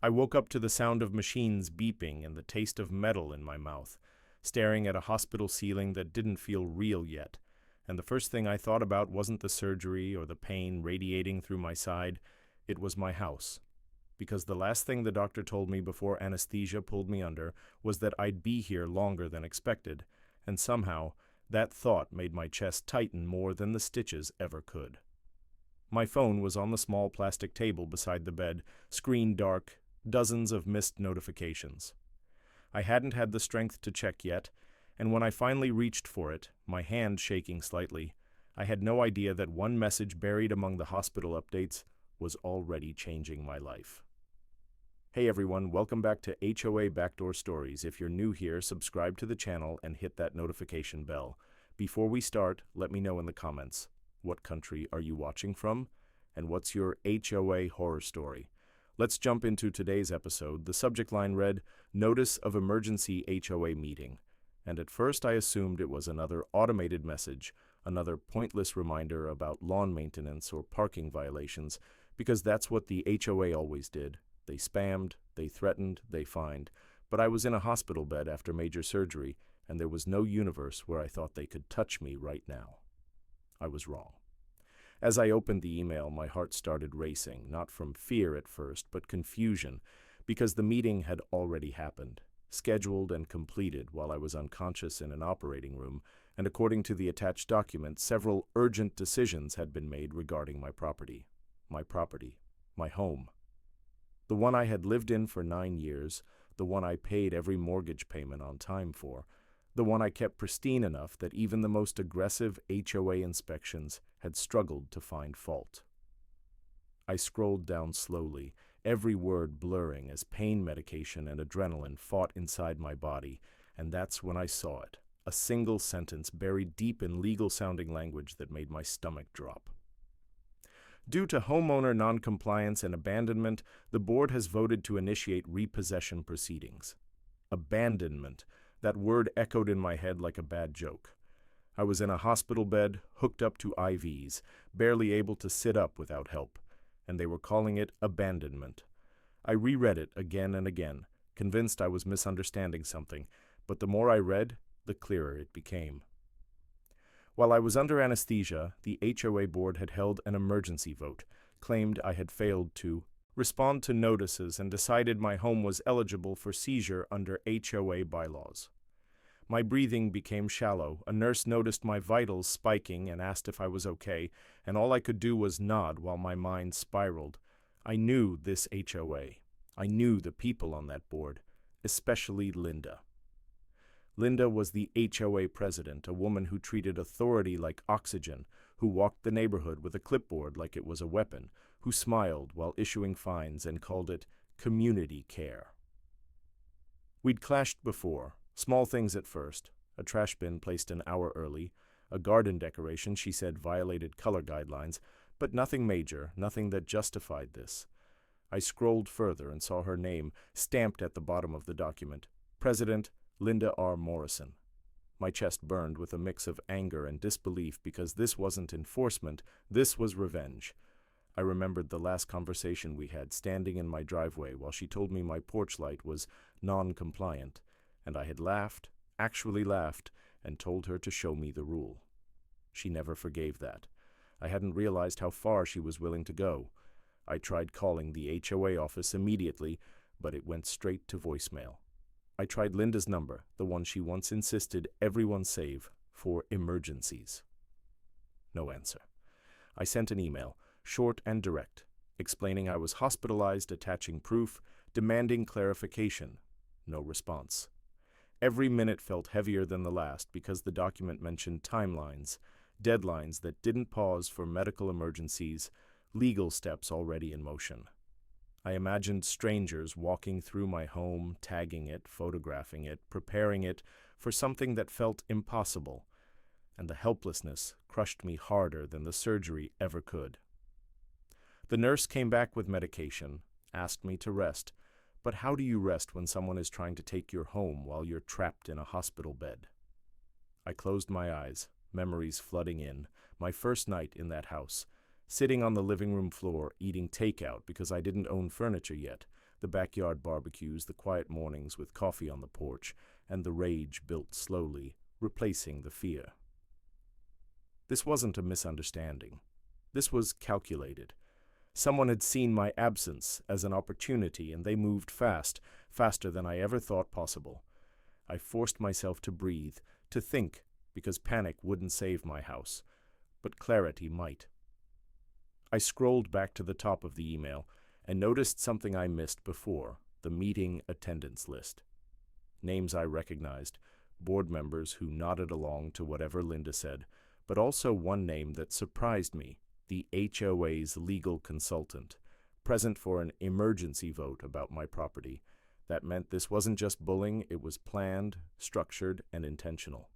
I woke up to the sound of machines beeping and the taste of metal in my mouth, staring at a hospital ceiling that didn't feel real yet. And the first thing I thought about wasn't the surgery or the pain radiating through my side, it was my house. Because the last thing the doctor told me before anesthesia pulled me under was that I'd be here longer than expected, and somehow that thought made my chest tighten more than the stitches ever could. My phone was on the small plastic table beside the bed, screen dark, dozens of missed notifications. I hadn't had the strength to check yet, and when I finally reached for it, my hand shaking slightly, I had no idea that one message buried among the hospital updates was already changing my life. Hey everyone, welcome back to HOA Backdoor Stories. If you're new here, subscribe to the channel and hit that notification bell. Before we start, let me know in the comments, what country are you watching from? And what's your HOA horror story? Let's jump into today's episode. The subject line read, Notice of Emergency HOA Meeting. And at first I assumed it was another automated message, another pointless reminder about lawn maintenance or parking violations, because that's what the HOA always did. They spammed, they threatened, they fined. But I was in a hospital bed after major surgery, and there was no universe where I thought they could touch me right now. I was wrong. As I opened the email, my heart started racing, not from fear at first, but confusion, because the meeting had already happened, scheduled and completed while I was unconscious in an operating room, and according to the attached document, several urgent decisions had been made regarding my property, my home. The one I had lived in for 9 years, the one I paid every mortgage payment on time for, the one I kept pristine enough that even the most aggressive HOA inspections had struggled to find fault. I scrolled down slowly, every word blurring as pain medication and adrenaline fought inside my body, and that's when I saw it, a single sentence buried deep in legal-sounding language that made my stomach drop. Due to homeowner noncompliance and abandonment, the board has voted to initiate repossession proceedings. Abandonment. That word echoed in my head like a bad joke. I was in a hospital bed, hooked up to IVs, barely able to sit up without help, and they were calling it abandonment. I reread it again and again, convinced I was misunderstanding something, but the more I read, the clearer it became. While I was under anesthesia, the HOA board had held an emergency vote, claimed I had failed to respond to notices, and decided my home was eligible for seizure under HOA bylaws. My breathing became shallow. A nurse noticed my vitals spiking and asked if I was okay, and all I could do was nod while my mind spiraled. I knew this HOA. I knew the people on that board, especially Linda. Linda was the HOA president, a woman who treated authority like oxygen, who walked the neighborhood with a clipboard like it was a weapon, who smiled while issuing fines and called it community care. We'd clashed before, small things at first, a trash bin placed an hour early, a garden decoration she said violated color guidelines, but nothing major, nothing that justified this. I scrolled further and saw her name stamped at the bottom of the document, President Linda R. Morrison. My chest burned with a mix of anger and disbelief because this wasn't enforcement, this was revenge. I remembered the last conversation we had standing in my driveway while she told me my porch light was non-compliant, and I had laughed, actually laughed, and told her to show me the rule. She never forgave that. I hadn't realized how far she was willing to go. I tried calling the HOA office immediately, but it went straight to voicemail. I tried Linda's number, the one she once insisted everyone save for emergencies. No answer. I sent an email, short and direct, explaining I was hospitalized, attaching proof, demanding clarification. No response. Every minute felt heavier than the last because the document mentioned timelines, deadlines that didn't pause for medical emergencies, legal steps already in motion. I imagined strangers walking through my home, tagging it, photographing it, preparing it for something that felt impossible, and the helplessness crushed me harder than the surgery ever could. The nurse came back with medication, asked me to rest, but how do you rest when someone is trying to take your home while you're trapped in a hospital bed? I closed my eyes, memories flooding in, my first night in that house, sitting on the living room floor eating takeout because I didn't own furniture yet, the backyard barbecues, the quiet mornings with coffee on the porch, and the rage built slowly, replacing the fear. This wasn't a misunderstanding. This was calculated. Someone had seen my absence as an opportunity, and they moved fast, faster than I ever thought possible. I forced myself to breathe, to think, because panic wouldn't save my house, but clarity might. I scrolled back to the top of the email and noticed something I missed before, the meeting attendance list. Names I recognized, board members who nodded along to whatever Linda said, but also one name that surprised me, the HOA's legal consultant, present for an emergency vote about my property. That meant this wasn't just bullying, it was planned, structured, and intentional.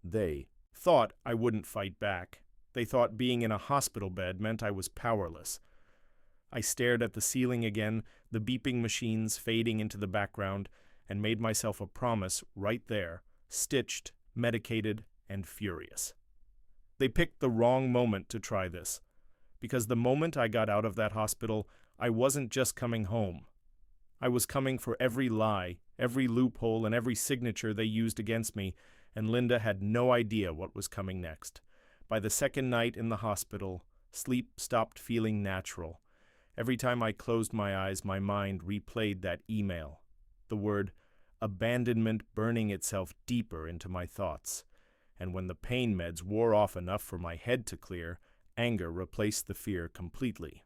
They thought I wouldn't fight back. They thought being in a hospital bed meant I was powerless. I stared at the ceiling again, the beeping machines fading into the background, and made myself a promise right there, stitched, medicated, and furious. They picked the wrong moment to try this, because the moment I got out of that hospital, I wasn't just coming home. I was coming for every lie, every loophole, and every signature they used against me, and Linda had no idea what was coming next. By the second night in the hospital, sleep stopped feeling natural. Every time I closed my eyes, my mind replayed that email, the word abandonment burning itself deeper into my thoughts. And when the pain meds wore off enough for my head to clear, anger replaced the fear completely.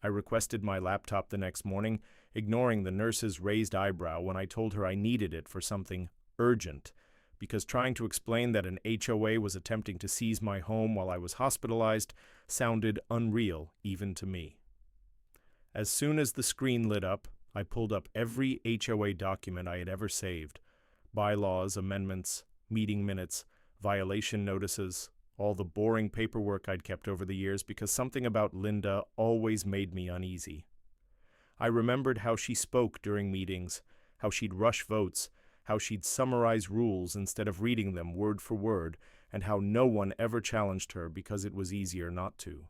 I requested my laptop the next morning, ignoring the nurse's raised eyebrow when I told her I needed it for something urgent, because trying to explain that an HOA was attempting to seize my home while I was hospitalized sounded unreal even to me. As soon as the screen lit up, I pulled up every HOA document I had ever saved: bylaws, amendments, meeting minutes, violation notices, all the boring paperwork I'd kept over the years because something about Linda always made me uneasy. I remembered how she spoke during meetings, how she'd rush votes, how she'd summarize rules instead of reading them word for word, and how no one ever challenged her because it was easier not to.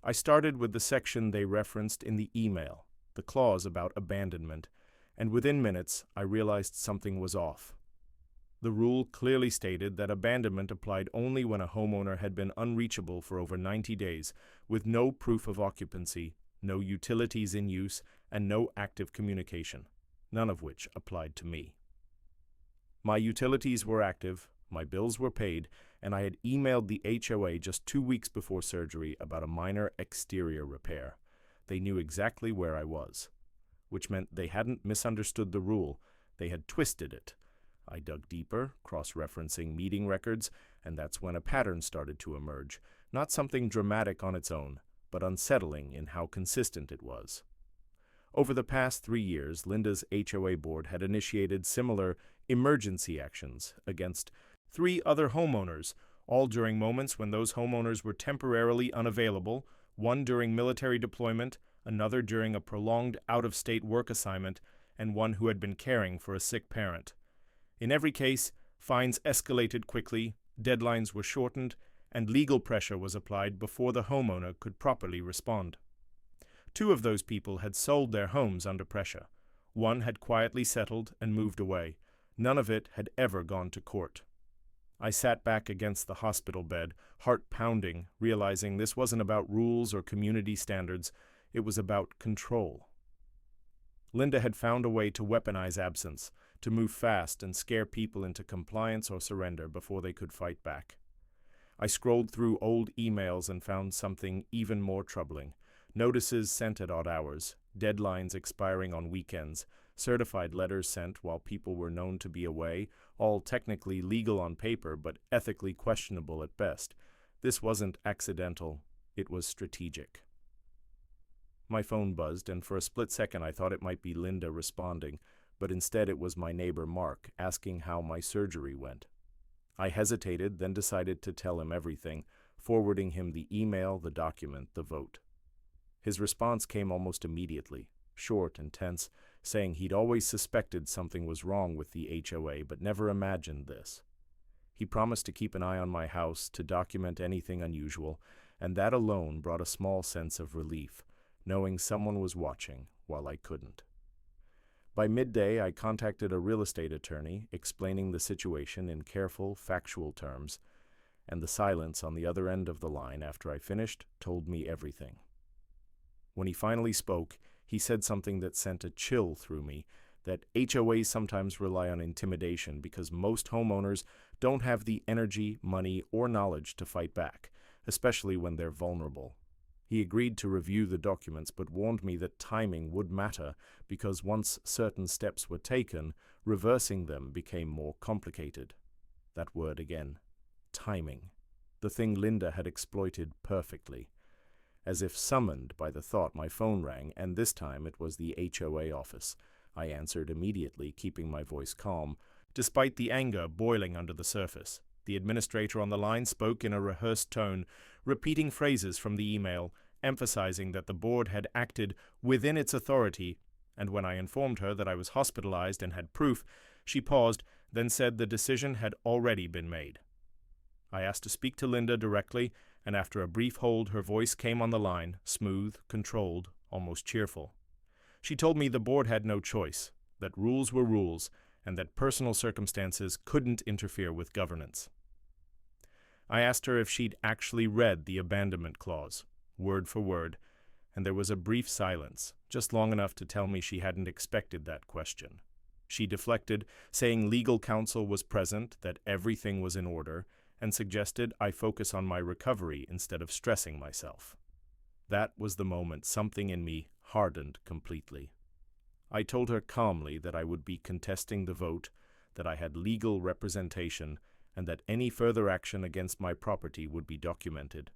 I started with the section they referenced in the email, the clause about abandonment, and within minutes I realized something was off. The rule clearly stated that abandonment applied only when a homeowner had been unreachable for over 90 days, with no proof of occupancy, no utilities in use, and no active communication, none of which applied to me. My utilities were active, my bills were paid, and I had emailed the HOA just 2 weeks before surgery about a minor exterior repair. They knew exactly where I was, which meant they hadn't misunderstood the rule, they had twisted it. I dug deeper, cross-referencing meeting records, and that's when a pattern started to emerge, not something dramatic on its own, but unsettling in how consistent it was. Over the past 3 years, Linda's HOA board had initiated similar emergency actions against 3 other homeowners, all during moments when those homeowners were temporarily unavailable, one during military deployment, another during a prolonged out-of-state work assignment, and one who had been caring for a sick parent. In every case, fines escalated quickly, deadlines were shortened, and legal pressure was applied before the homeowner could properly respond. 2 of those people had sold their homes under pressure. One had quietly settled and moved away. None of it had ever gone to court. I sat back against the hospital bed, heart pounding, realizing this wasn't about rules or community standards, it was about control. Linda had found a way to weaponize absence, to move fast and scare people into compliance or surrender before they could fight back. I scrolled through old emails and found something even more troubling. Notices sent at odd hours, deadlines expiring on weekends, certified letters sent while people were known to be away, all technically legal on paper but ethically questionable at best. This wasn't accidental, it was strategic. My phone buzzed, and for a split second I thought it might be Linda responding, but instead it was my neighbor Mark asking how my surgery went. I hesitated, then decided to tell him everything, forwarding him the email, the document, the vote. His response came almost immediately, short and tense, saying he'd always suspected something was wrong with the HOA but never imagined this. He promised to keep an eye on my house, to document anything unusual, and that alone brought a small sense of relief, knowing someone was watching while I couldn't. By midday, I contacted a real estate attorney, explaining the situation in careful, factual terms, and the silence on the other end of the line after I finished told me everything. When he finally spoke, he said something that sent a chill through me, that HOAs sometimes rely on intimidation because most homeowners don't have the energy, money, or knowledge to fight back, especially when they're vulnerable. He agreed to review the documents but warned me that timing would matter because once certain steps were taken, reversing them became more complicated. That word again. Timing. The thing Linda had exploited perfectly. As if summoned by the thought, my phone rang, and this time it was the HOA office. I answered immediately, keeping my voice calm, despite the anger boiling under the surface. The administrator on the line spoke in a rehearsed tone, repeating phrases from the email, emphasizing that the board had acted within its authority, and when I informed her that I was hospitalized and had proof, she paused, then said the decision had already been made. I asked to speak to Linda directly, and after a brief hold, her voice came on the line, smooth, controlled, almost cheerful. She told me the board had no choice, that rules were rules, and that personal circumstances couldn't interfere with governance. I asked her if she'd actually read the abandonment clause, word for word, and there was a brief silence, just long enough to tell me she hadn't expected that question. She deflected, saying legal counsel was present, that everything was in order, and suggested I focus on my recovery instead of stressing myself. That was the moment something in me hardened completely. I told her calmly that I would be contesting the vote, that I had legal representation, and that any further action against my property would be documented.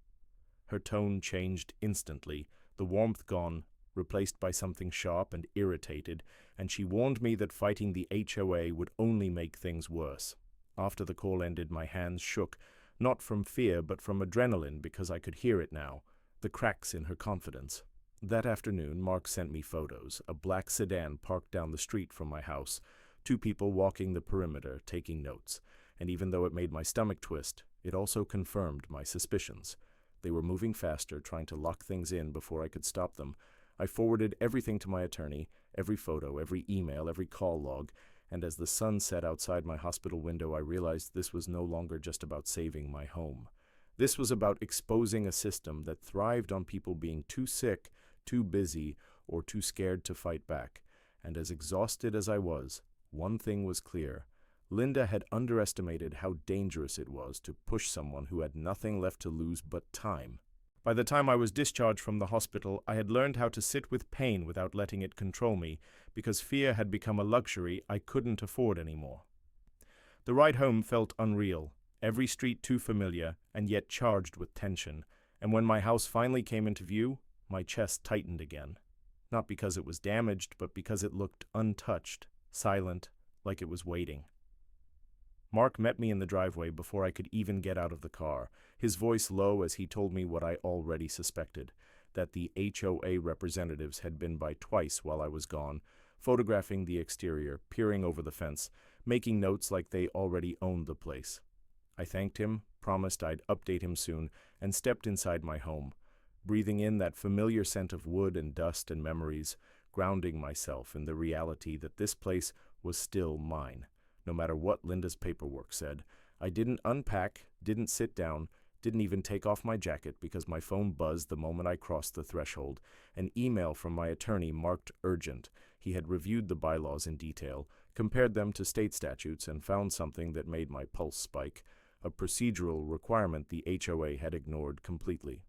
Her tone changed instantly, the warmth gone, replaced by something sharp and irritated, and she warned me that fighting the HOA would only make things worse. After the call ended, my hands shook, not from fear but from adrenaline because I could hear it now, the cracks in her confidence. That afternoon, Mark sent me photos, a black sedan parked down the street from my house, 2 people walking the perimeter, taking notes, and even though it made my stomach twist, it also confirmed my suspicions. They were moving faster, trying to lock things in before I could stop them. I forwarded everything to my attorney, every photo, every email, every call log, and as the sun set outside my hospital window, I realized this was no longer just about saving my home. This was about exposing a system that thrived on people being too sick, too busy, or too scared to fight back. And as exhausted as I was, one thing was clear. Linda had underestimated how dangerous it was to push someone who had nothing left to lose but time. By the time I was discharged from the hospital, I had learned how to sit with pain without letting it control me, because fear had become a luxury I couldn't afford anymore. The ride home felt unreal, every street too familiar, and yet charged with tension, and when my house finally came into view, my chest tightened again. Not because it was damaged, but because it looked untouched, silent, like it was waiting. Mark met me in the driveway before I could even get out of the car, his voice low as he told me what I already suspected, that the HOA representatives had been by twice while I was gone, photographing the exterior, peering over the fence, making notes like they already owned the place. I thanked him, promised I'd update him soon, and stepped inside my home, breathing in that familiar scent of wood and dust and memories, grounding myself in the reality that this place was still mine. No matter what Linda's paperwork said, I didn't unpack, didn't sit down, didn't even take off my jacket because my phone buzzed the moment I crossed the threshold. An email from my attorney marked urgent. He had reviewed the bylaws in detail, compared them to state statutes, and found something that made my pulse spike, a procedural requirement the HOA had ignored completely.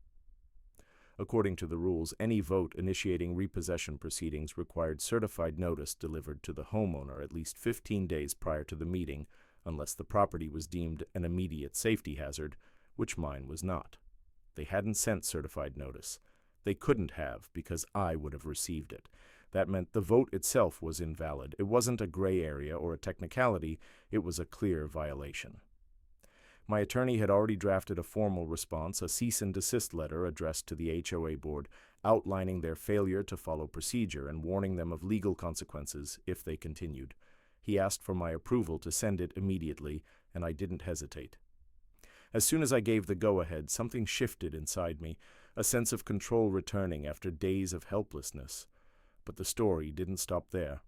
According to the rules, any vote initiating repossession proceedings required certified notice delivered to the homeowner at least 15 days prior to the meeting, unless the property was deemed an immediate safety hazard, which mine was not. They hadn't sent certified notice. They couldn't have, because I would have received it. That meant the vote itself was invalid. It wasn't a gray area or a technicality, it was a clear violation. My attorney had already drafted a formal response, a cease and desist letter addressed to the HOA board, outlining their failure to follow procedure and warning them of legal consequences if they continued. He asked for my approval to send it immediately, and I didn't hesitate. As soon as I gave the go-ahead, something shifted inside me. a sense of control returning after days of helplessness. But the story didn't stop there.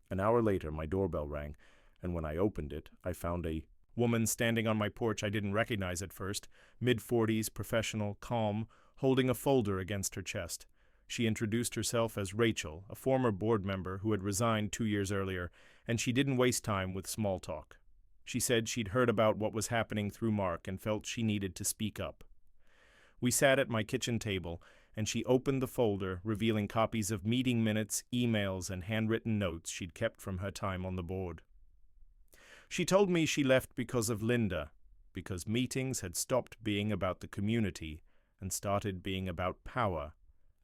An hour later, my doorbell rang, and when I opened it, I found a woman standing on my porch I didn't recognize at first, mid-40s, professional, calm, holding a folder against her chest. She introduced herself as Rachel, a former board member who had resigned 2 years earlier, and she didn't waste time with small talk. She said she'd heard about what was happening through Mark and felt she needed to speak up. We sat at my kitchen table, and she opened the folder, revealing copies of meeting minutes, emails, and handwritten notes she'd kept from her time on the board. She told me she left because of Linda, because meetings had stopped being about the community and started being about power,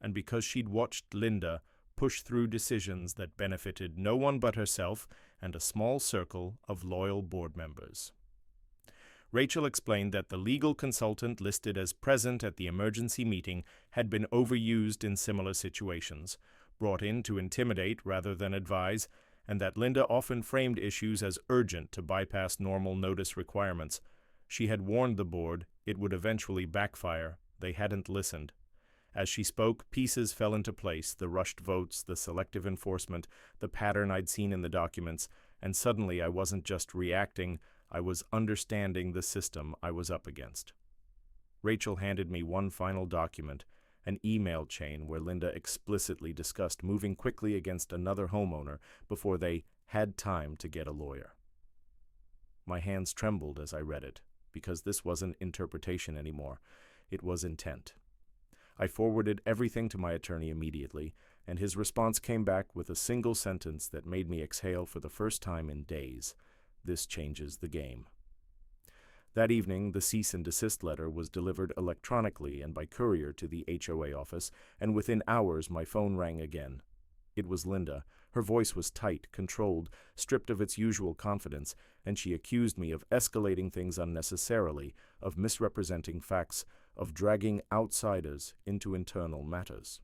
and because she'd watched Linda push through decisions that benefited no one but herself and a small circle of loyal board members. Rachel explained that the legal consultant listed as present at the emergency meeting had been overused in similar situations, brought in to intimidate rather than advise, and that Linda often framed issues as urgent to bypass normal notice requirements. She had warned the board it would eventually backfire. They hadn't listened. As she spoke, pieces fell into place, the rushed votes, the selective enforcement, the pattern I'd seen in the documents, and suddenly I wasn't just reacting, I was understanding the system I was up against. Rachel handed me one final document, an email chain where Linda explicitly discussed moving quickly against another homeowner before they had time to get a lawyer. My hands trembled as I read it, because this wasn't interpretation anymore. It was intent. I forwarded everything to my attorney immediately, and his response came back with a single sentence that made me exhale for the first time in days. This changes the game. That evening, the cease and desist letter was delivered electronically and by courier to the HOA office, and within hours my phone rang again. It was Linda. Her voice was tight, controlled, stripped of its usual confidence, and she accused me of escalating things unnecessarily, of misrepresenting facts, of dragging outsiders into internal matters.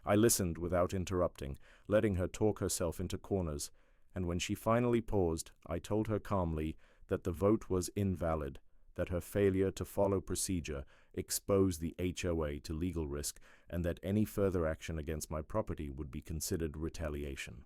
I listened without interrupting, letting her talk herself into corners, and when she finally paused, I told her calmly that the vote was invalid, that her failure to follow procedure exposed the HOA to legal risk, and that any further action against my property would be considered retaliation.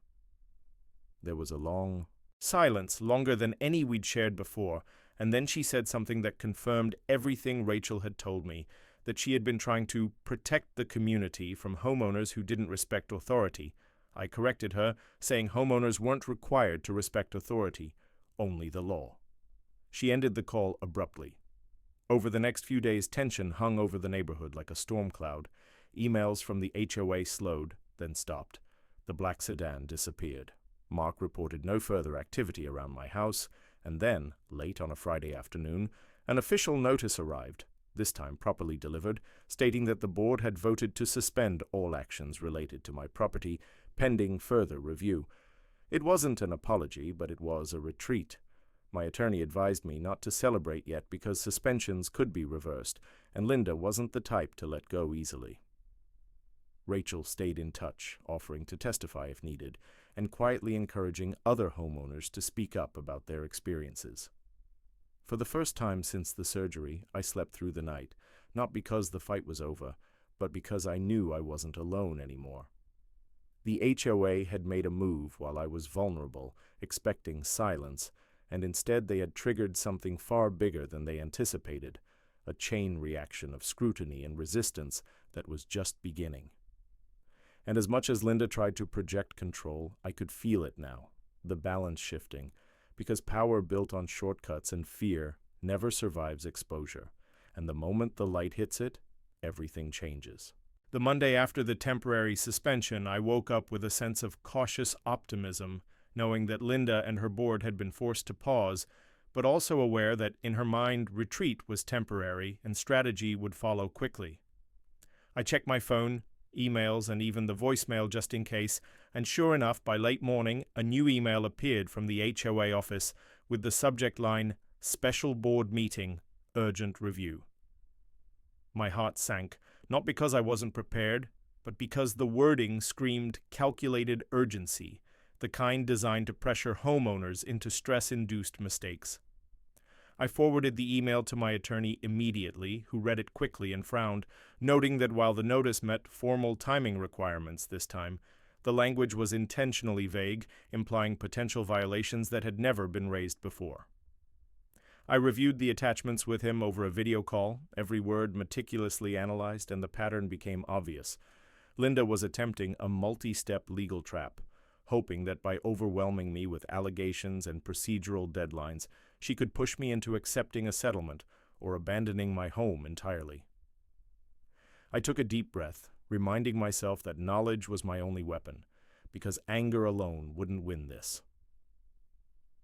There was a long silence, longer than any we'd shared before, and then she said something that confirmed everything Rachel had told me, that she had been trying to protect the community from homeowners who didn't respect authority. I corrected her, saying homeowners weren't required to respect authority, only the law. She ended the call abruptly. Over the next few days, tension hung over the neighborhood like a storm cloud. Emails from the HOA slowed, then stopped. The black sedan disappeared. Mark reported no further activity around my house, and then, late on a Friday afternoon, an official notice arrived, this time properly delivered, stating that the board had voted to suspend all actions related to my property, pending further review. It wasn't an apology, but it was a retreat. My attorney advised me not to celebrate yet because suspensions could be reversed, and Linda wasn't the type to let go easily. Rachel stayed in touch, offering to testify if needed, and quietly encouraging other homeowners to speak up about their experiences. For the first time since the surgery, I slept through the night, not because the fight was over, but because I knew I wasn't alone anymore. The HOA had made a move while I was vulnerable, expecting silence, and instead they had triggered something far bigger than they anticipated, a chain reaction of scrutiny and resistance that was just beginning. And as much as Linda tried to project control, I could feel it now, the balance shifting, because power built on shortcuts and fear never survives exposure, and the moment the light hits it, everything changes. The Monday after the temporary suspension, I woke up with a sense of cautious optimism, knowing that Linda and her board had been forced to pause, but also aware that in her mind retreat was temporary and strategy would follow quickly. I checked my phone, emails, and even the voicemail just in case, and sure enough, by late morning, a new email appeared from the HOA office with the subject line, "Special Board Meeting, Urgent Review." My heart sank, not because I wasn't prepared, but because the wording screamed calculated urgency, the kind designed to pressure homeowners into stress-induced mistakes. I forwarded the email to my attorney immediately, who read it quickly and frowned, noting that while the notice met formal timing requirements this time, the language was intentionally vague, implying potential violations that had never been raised before. I reviewed the attachments with him over a video call, every word meticulously analyzed, and the pattern became obvious. Linda was attempting a multi-step legal trap, hoping that by overwhelming me with allegations and procedural deadlines, she could push me into accepting a settlement or abandoning my home entirely. I took a deep breath, reminding myself that knowledge was my only weapon, because anger alone wouldn't win this.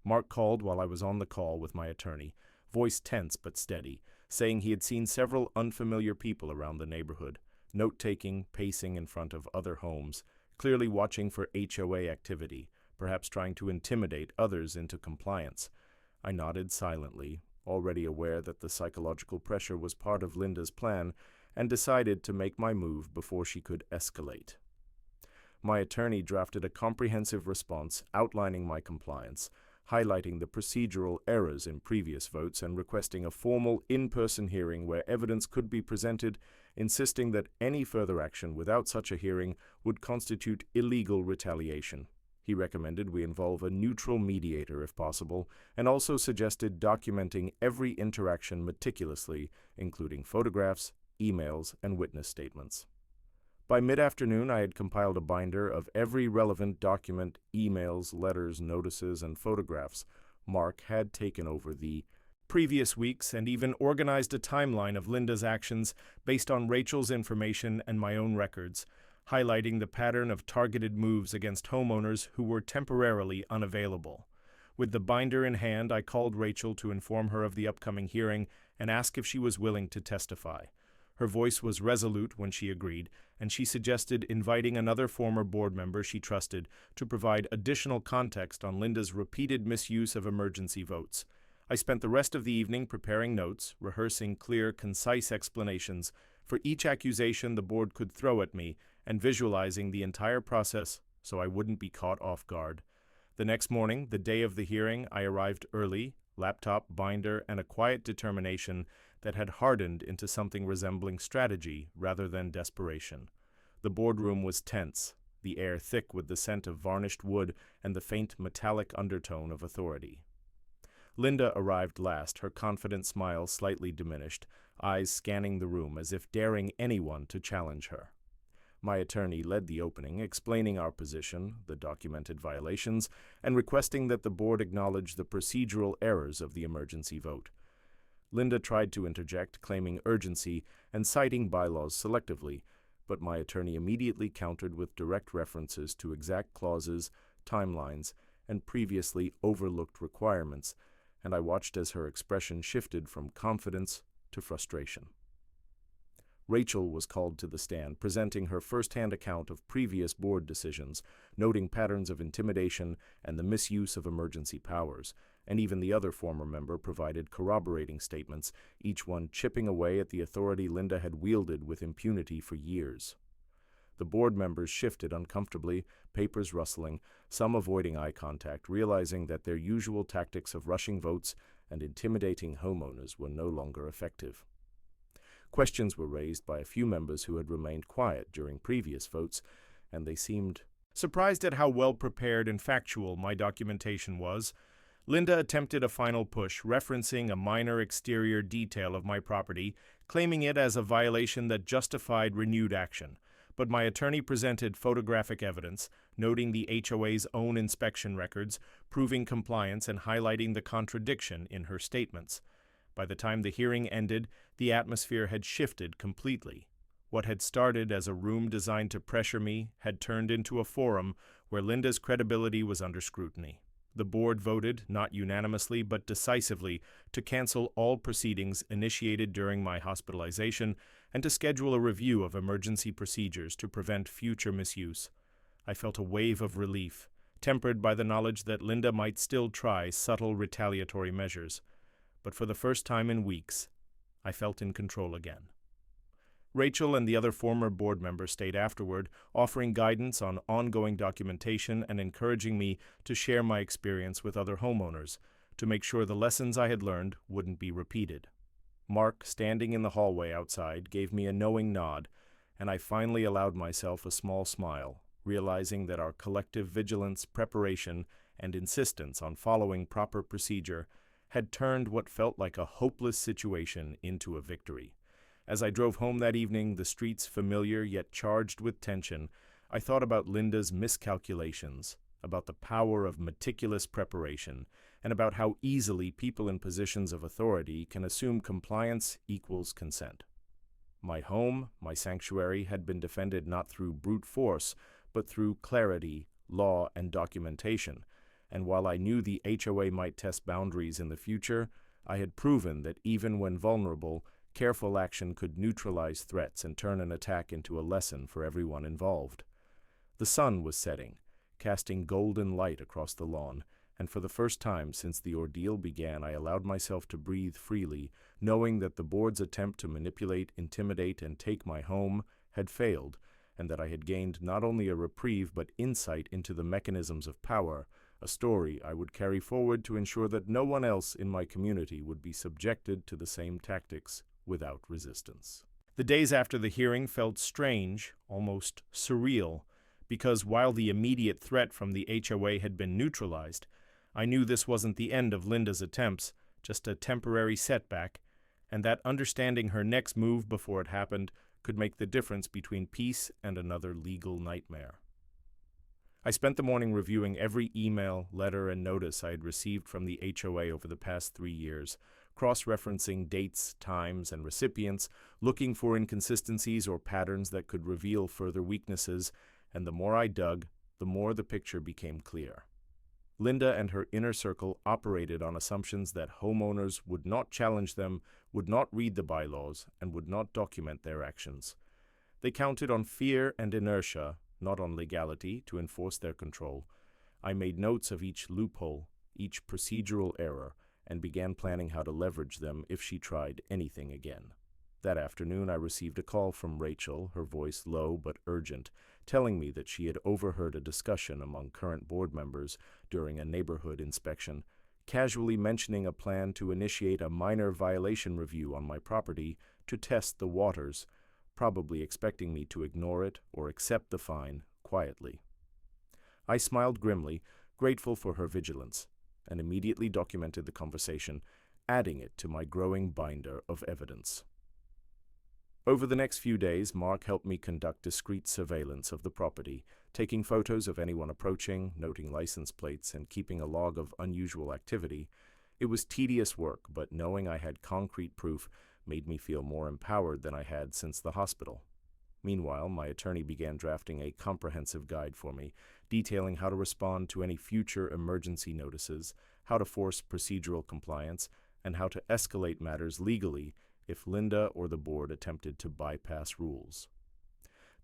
Mark called while I was on the call with my attorney, voice tense but steady, saying he had seen several unfamiliar people around the neighborhood, note-taking, pacing in front of other homes, clearly watching for HOA activity, perhaps trying to intimidate others into compliance. I nodded silently, already aware that the psychological pressure was part of Linda's plan, and decided to make my move before she could escalate. My attorney drafted a comprehensive response outlining my compliance, highlighting the procedural errors in previous votes and requesting a formal in-person hearing where evidence could be presented, insisting that any further action without such a hearing would constitute illegal retaliation. He recommended we involve a neutral mediator if possible, and also suggested documenting every interaction meticulously, including photographs, emails, and witness statements. By mid-afternoon, I had compiled a binder of every relevant document, emails, letters, notices, and photographs Mark had taken over the previous weeks and even organized a timeline of Linda's actions based on Rachel's information and my own records, highlighting the pattern of targeted moves against homeowners who were temporarily unavailable. With the binder in hand, I called Rachel to inform her of the upcoming hearing and ask if she was willing to testify. Her voice was resolute when she agreed, and she suggested inviting another former board member she trusted to provide additional context on Linda's repeated misuse of emergency votes. I spent the rest of the evening preparing notes, rehearsing clear, concise explanations for each accusation the board could throw at me, and visualizing the entire process so I wouldn't be caught off guard. The next morning, the day of the hearing, I arrived early, laptop, binder, and a quiet determination that had hardened into something resembling strategy rather than desperation. The boardroom was tense, the air thick with the scent of varnished wood and the faint metallic undertone of authority. Linda arrived last, her confident smile slightly diminished, eyes scanning the room as if daring anyone to challenge her. My attorney led the opening, explaining our position, the documented violations, and requesting that the board acknowledge the procedural errors of the emergency vote. Linda tried to interject, claiming urgency and citing bylaws selectively, but my attorney immediately countered with direct references to exact clauses, timelines, and previously overlooked requirements, and I watched as her expression shifted from confidence to frustration. Rachel was called to the stand, presenting her first-hand account of previous board decisions, noting patterns of intimidation and the misuse of emergency powers, and even the other former member provided corroborating statements, each one chipping away at the authority Linda had wielded with impunity for years. The board members shifted uncomfortably, papers rustling, some avoiding eye contact, realizing that their usual tactics of rushing votes and intimidating homeowners were no longer effective. Questions were raised by a few members who had remained quiet during previous votes, and they seemed surprised at how well prepared and factual my documentation was. Linda attempted a final push, referencing a minor exterior detail of my property, claiming it as a violation that justified renewed action. But my attorney presented photographic evidence, noting the HOA's own inspection records, proving compliance and highlighting the contradiction in her statements. By the time the hearing ended, the atmosphere had shifted completely. What had started as a room designed to pressure me had turned into a forum where Linda's credibility was under scrutiny. The board voted, not unanimously but decisively, to cancel all proceedings initiated during my hospitalization and to schedule a review of emergency procedures to prevent future misuse. I felt a wave of relief, tempered by the knowledge that Linda might still try subtle retaliatory measures. But for the first time in weeks, I felt in control again. Rachel and the other former board members stayed afterward, offering guidance on ongoing documentation and encouraging me to share my experience with other homeowners. to make sure the lessons I had learned wouldn't be repeated. Mark, standing in the hallway outside, gave me a knowing nod, and I finally allowed myself a small smile, realizing that our collective vigilance, preparation, and insistence on following proper procedure had turned what felt like a hopeless situation into a victory. As I drove home that evening, the streets familiar yet charged with tension, I thought about Linda's miscalculations, about the power of meticulous preparation, and about how easily people in positions of authority can assume compliance equals consent. My home, my sanctuary, had been defended not through brute force, but through clarity, law, and documentation, and while I knew the HOA might test boundaries in the future, I had proven that even when vulnerable, careful action could neutralize threats and turn an attack into a lesson for everyone involved. The sun was setting, casting golden light across the lawn, and for the first time since the ordeal began, I allowed myself to breathe freely, knowing that the board's attempt to manipulate, intimidate, and take my home had failed, and that I had gained not only a reprieve but insight into the mechanisms of power, a story I would carry forward to ensure that no one else in my community would be subjected to the same tactics without resistance. The days after the hearing felt strange, almost surreal, because while the immediate threat from the HOA had been neutralized, I knew this wasn't the end of Linda's attempts, just a temporary setback, and that understanding her next move before it happened could make the difference between peace and another legal nightmare. I spent the morning reviewing every email, letter, and notice I had received from the HOA over the past 3 years, cross-referencing dates, times, and recipients, looking for inconsistencies or patterns that could reveal further weaknesses, and the more I dug, the more the picture became clear. Linda and her inner circle operated on assumptions that homeowners would not challenge them, would not read the bylaws, and would not document their actions. They counted on fear and inertia, not on legality, to enforce their control. I made notes of each loophole, each procedural error, and began planning how to leverage them if she tried anything again. That afternoon I received a call from Rachel, her voice low but urgent, telling me that she had overheard a discussion among current board members during a neighborhood inspection, casually mentioning a plan to initiate a minor violation review on my property to test the waters, probably expecting me to ignore it or accept the fine quietly. I smiled grimly, grateful for her vigilance, and immediately documented the conversation, adding it to my growing binder of evidence. Over the next few days, Mark helped me conduct discreet surveillance of the property, taking photos of anyone approaching, noting license plates, and keeping a log of unusual activity. It was tedious work, but knowing I had concrete proof made me feel more empowered than I had since the hospital. Meanwhile, my attorney began drafting a comprehensive guide for me, detailing how to respond to any future emergency notices, how to force procedural compliance, and how to escalate matters legally if Linda or the board attempted to bypass rules.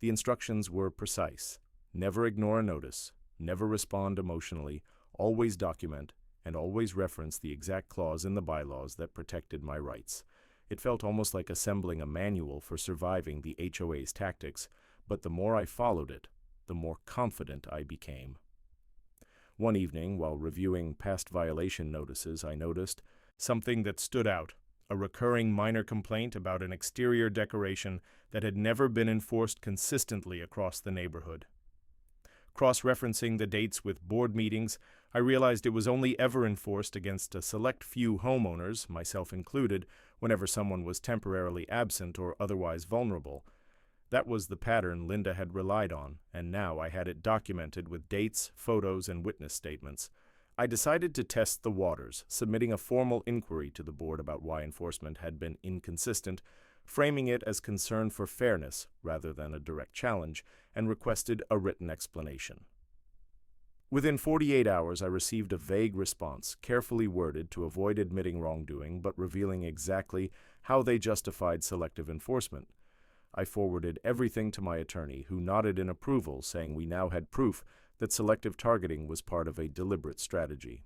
The instructions were precise. Never ignore a notice, never respond emotionally, always document, and always reference the exact clause in the bylaws that protected my rights. It felt almost like assembling a manual for surviving the HOA's tactics, but the more I followed it, the more confident I became. One evening, while reviewing past violation notices, I noticed something that stood out. A recurring minor complaint about an exterior decoration that had never been enforced consistently across the neighborhood. Cross-referencing the dates with board meetings, I realized it was only ever enforced against a select few homeowners, myself included, whenever someone was temporarily absent or otherwise vulnerable. That was the pattern Linda had relied on, and now I had it documented with dates, photos, and witness statements. I decided to test the waters, submitting a formal inquiry to the board about why enforcement had been inconsistent, framing it as concern for fairness rather than a direct challenge, and requested a written explanation. Within 48 hours, I received a vague response, carefully worded to avoid admitting wrongdoing but revealing exactly how they justified selective enforcement. I forwarded everything to my attorney, who nodded in approval, saying we now had proof that selective targeting was part of a deliberate strategy.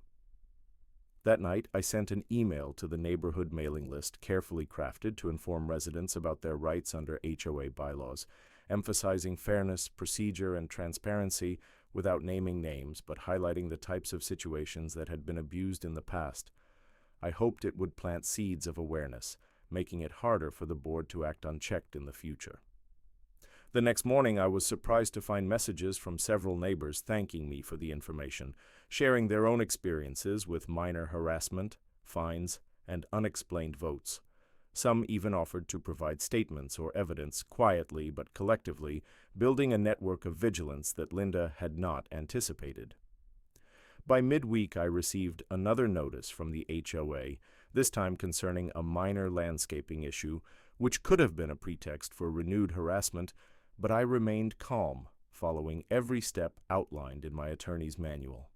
That night, I sent an email to the neighborhood mailing list, carefully crafted to inform residents about their rights under HOA bylaws, emphasizing fairness, procedure, and transparency without naming names but highlighting the types of situations that had been abused in the past. I hoped it would plant seeds of awareness, making it harder for the board to act unchecked in the future. The next morning, I was surprised to find messages from several neighbors thanking me for the information, sharing their own experiences with minor harassment, fines, and unexplained votes. Some even offered to provide statements or evidence quietly but collectively, building a network of vigilance that Linda had not anticipated. By midweek, I received another notice from the HOA, this time concerning a minor landscaping issue, which could have been a pretext for renewed harassment, but I remained calm, following every step outlined in my attorney's manual.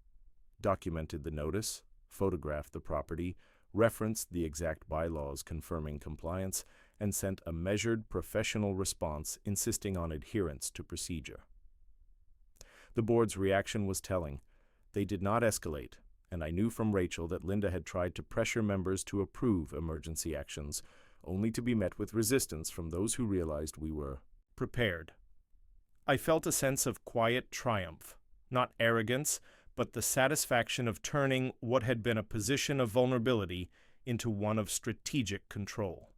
Documented the notice, photographed the property, referenced the exact bylaws confirming compliance, and sent a measured, professional response insisting on adherence to procedure. The board's reaction was telling. They did not escalate, and I knew from Rachel that Linda had tried to pressure members to approve emergency actions, only to be met with resistance from those who realized we were prepared. I felt a sense of quiet triumph, not arrogance, but the satisfaction of turning what had been a position of vulnerability into one of strategic control.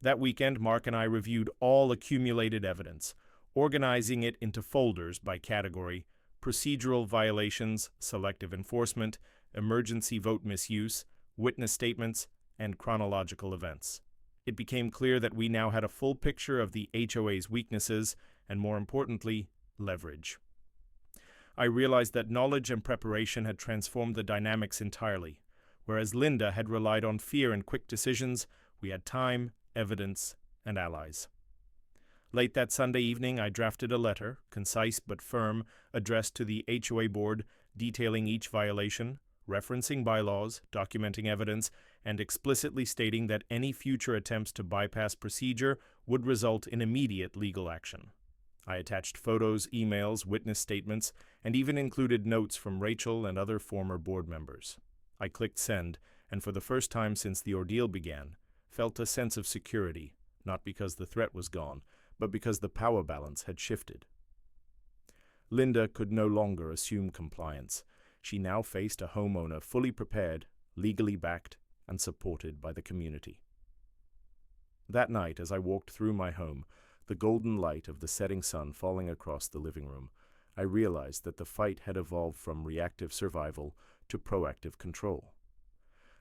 That weekend, Mark and I reviewed all accumulated evidence, organizing it into folders by category: procedural violations, selective enforcement, emergency vote misuse, witness statements, and chronological events. It became clear that we now had a full picture of the HOA's weaknesses and, more importantly, leverage. I realized that knowledge and preparation had transformed the dynamics entirely. Whereas Linda had relied on fear and quick decisions, we had time, evidence, and allies. Late that Sunday evening, I drafted a letter, concise but firm, addressed to the HOA board, detailing each violation, referencing bylaws, documenting evidence, and explicitly stating that any future attempts to bypass procedure would result in immediate legal action. I attached photos, emails, witness statements, and even included notes from Rachel and other former board members. I clicked send, and for the first time since the ordeal began, felt a sense of security, not because the threat was gone, but because the power balance had shifted. Linda could no longer assume compliance. She now faced a homeowner fully prepared, legally backed, and supported by the community. That night, as I walked through my home, the golden light of the setting sun falling across the living room, I realized that the fight had evolved from reactive survival to proactive control.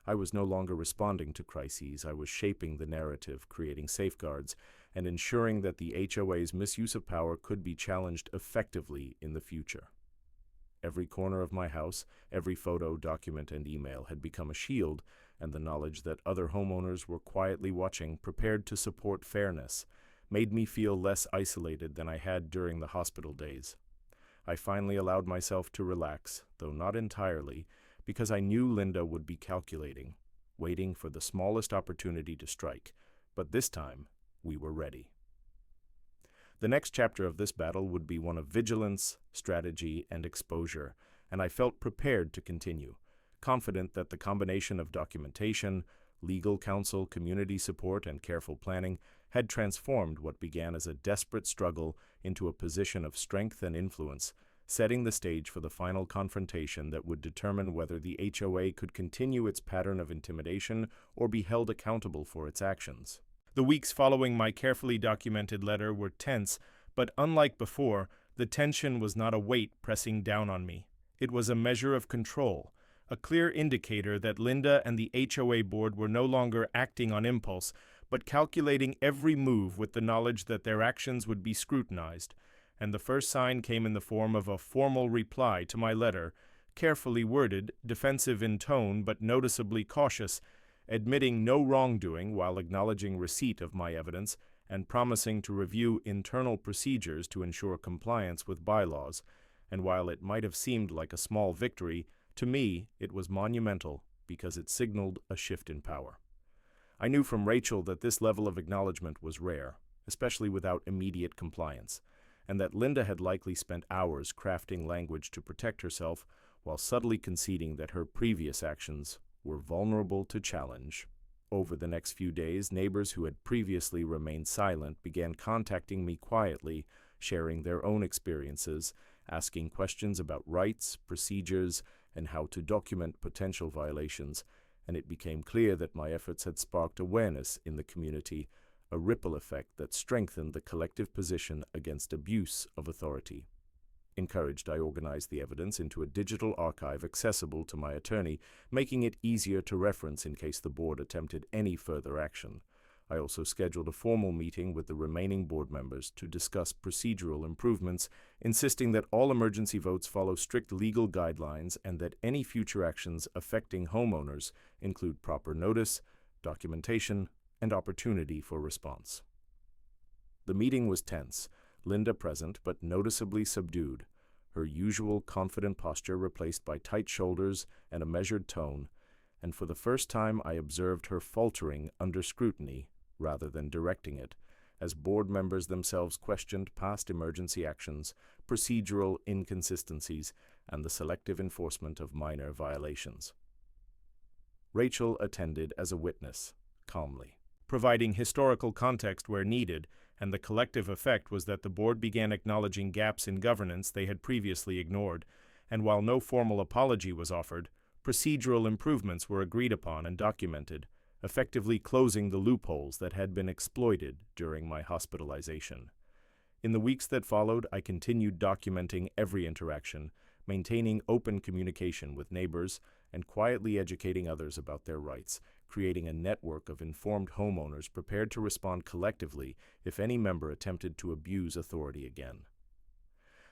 I was no longer responding to crises. I was shaping the narrative, creating safeguards, and ensuring that the HOA's misuse of power could be challenged effectively in the future. Every corner of my house, every photo, document, and email had become a shield, and the knowledge that other homeowners were quietly watching, prepared to support fairness, made me feel less isolated than I had during the hospital days. I finally allowed myself to relax, though not entirely, because I knew Linda would be calculating, waiting for the smallest opportunity to strike, but this time we were ready. The next chapter of this battle would be one of vigilance, strategy, and exposure, and I felt prepared to continue, confident that the combination of documentation, legal counsel, community support, and careful planning had transformed what began as a desperate struggle into a position of strength and influence, setting the stage for the final confrontation that would determine whether the HOA could continue its pattern of intimidation or be held accountable for its actions. The weeks following my carefully documented letter were tense, but unlike before, the tension was not a weight pressing down on me. It was a measure of control, a clear indicator that Linda and the HOA board were no longer acting on impulse, but calculating every move with the knowledge that their actions would be scrutinized, and the first sign came in the form of a formal reply to my letter, carefully worded, defensive in tone but noticeably cautious, admitting no wrongdoing while acknowledging receipt of my evidence and promising to review internal procedures to ensure compliance with bylaws, and while it might have seemed like a small victory, to me it was monumental because it signaled a shift in power. I knew from Rachel that this level of acknowledgement was rare, especially without immediate compliance, and that Linda had likely spent hours crafting language to protect herself while subtly conceding that her previous actions were vulnerable to challenge. Over the next few days, neighbors who had previously remained silent began contacting me quietly, sharing their own experiences, asking questions about rights, procedures, and how to document potential violations, and it became clear that my efforts had sparked awareness in the community, a ripple effect that strengthened the collective position against abuse of authority. Encouraged, I organized the evidence into a digital archive accessible to my attorney, making it easier to reference in case the board attempted any further action. I also scheduled a formal meeting with the remaining board members to discuss procedural improvements, insisting that all emergency votes follow strict legal guidelines and that any future actions affecting homeowners include proper notice, documentation, and opportunity for response. The meeting was tense, Linda present but noticeably subdued, her usual confident posture replaced by tight shoulders and a measured tone, and for the first time I observed her faltering under scrutiny rather than directing it, as board members themselves questioned past emergency actions, procedural inconsistencies, and the selective enforcement of minor violations. Rachel attended as a witness, calmly, providing historical context where needed, and the collective effect was that the board began acknowledging gaps in governance they had previously ignored, and while no formal apology was offered, procedural improvements were agreed upon and documented, effectively closing the loopholes that had been exploited during my hospitalization. In the weeks that followed, I continued documenting every interaction, maintaining open communication with neighbors, and quietly educating others about their rights, creating a network of informed homeowners prepared to respond collectively if any member attempted to abuse authority again.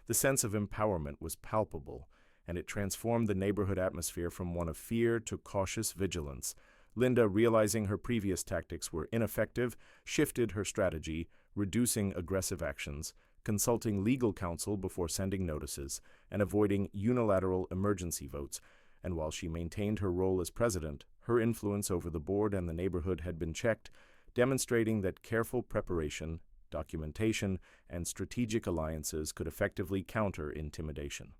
The sense of empowerment was palpable, and it transformed the neighborhood atmosphere from one of fear to cautious vigilance. Linda, realizing her previous tactics were ineffective, shifted her strategy, reducing aggressive actions, consulting legal counsel before sending notices, and avoiding unilateral emergency votes. And while she maintained her role as president, her influence over the board and the neighborhood had been checked, demonstrating that careful preparation, documentation, and strategic alliances could effectively counter intimidation.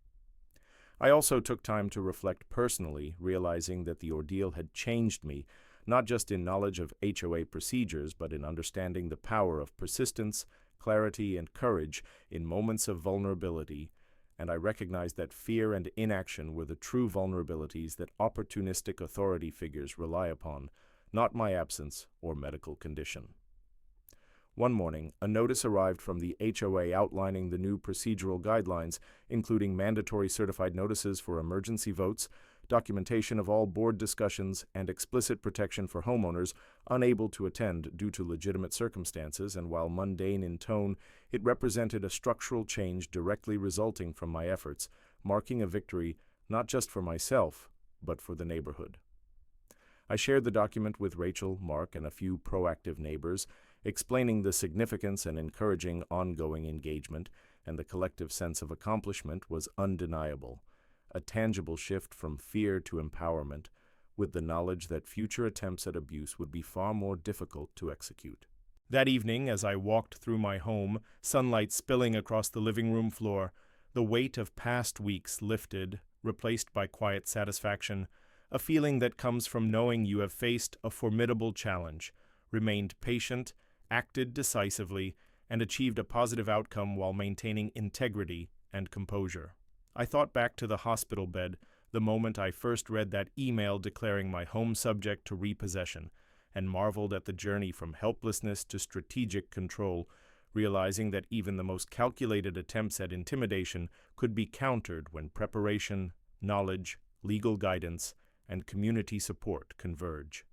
I also took time to reflect personally, realizing that the ordeal had changed me, not just in knowledge of HOA procedures, but in understanding the power of persistence, clarity, and courage in moments of vulnerability, and I recognized that fear and inaction were the true vulnerabilities that opportunistic authority figures rely upon, not my absence or medical condition. One morning, a notice arrived from the HOA outlining the new procedural guidelines, including mandatory certified notices for emergency votes, documentation of all board discussions, and explicit protection for homeowners unable to attend due to legitimate circumstances, and while mundane in tone, it represented a structural change directly resulting from my efforts, marking a victory not just for myself, but for the neighborhood. I shared the document with Rachel, Mark, and a few proactive neighbors, explaining the significance and encouraging ongoing engagement, and the collective sense of accomplishment was undeniable, a tangible shift from fear to empowerment, with the knowledge that future attempts at abuse would be far more difficult to execute. That evening, as I walked through my home, sunlight spilling across the living room floor, the weight of past weeks lifted, replaced by quiet satisfaction, a feeling that comes from knowing you have faced a formidable challenge, remained patient, acted decisively, and achieved a positive outcome while maintaining integrity and composure. I thought back to the hospital bed, the moment I first read that email declaring my home subject to repossession, and marveled at the journey from helplessness to strategic control, realizing that even the most calculated attempts at intimidation could be countered when preparation, knowledge, legal guidance, and community support converge.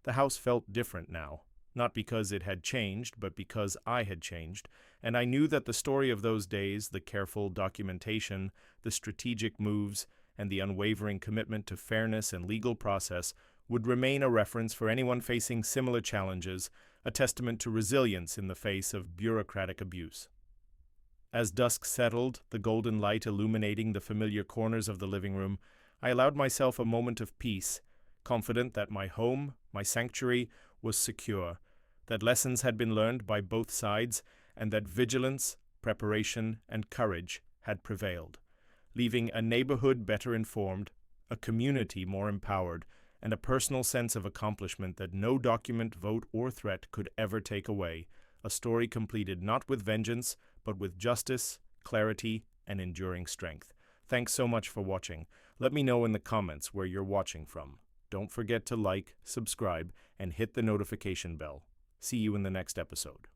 The house felt different now, not because it had changed, but because I had changed, and I knew that the story of those days, the careful documentation, the strategic moves, and the unwavering commitment to fairness and legal process would remain a reference for anyone facing similar challenges, a testament to resilience in the face of bureaucratic abuse. As dusk settled, the golden light illuminating the familiar corners of the living room, I allowed myself a moment of peace, confident that my home, my sanctuary, was secure, that lessons had been learned by both sides, and that vigilance, preparation, and courage had prevailed, leaving a neighborhood better informed, a community more empowered, and a personal sense of accomplishment that no document, vote, or threat could ever take away, a story completed not with vengeance, but with justice, clarity, and enduring strength. Thanks so much for watching. Let me know in the comments where you're watching from. Don't forget to like, subscribe, and hit the notification bell. See you in the next episode.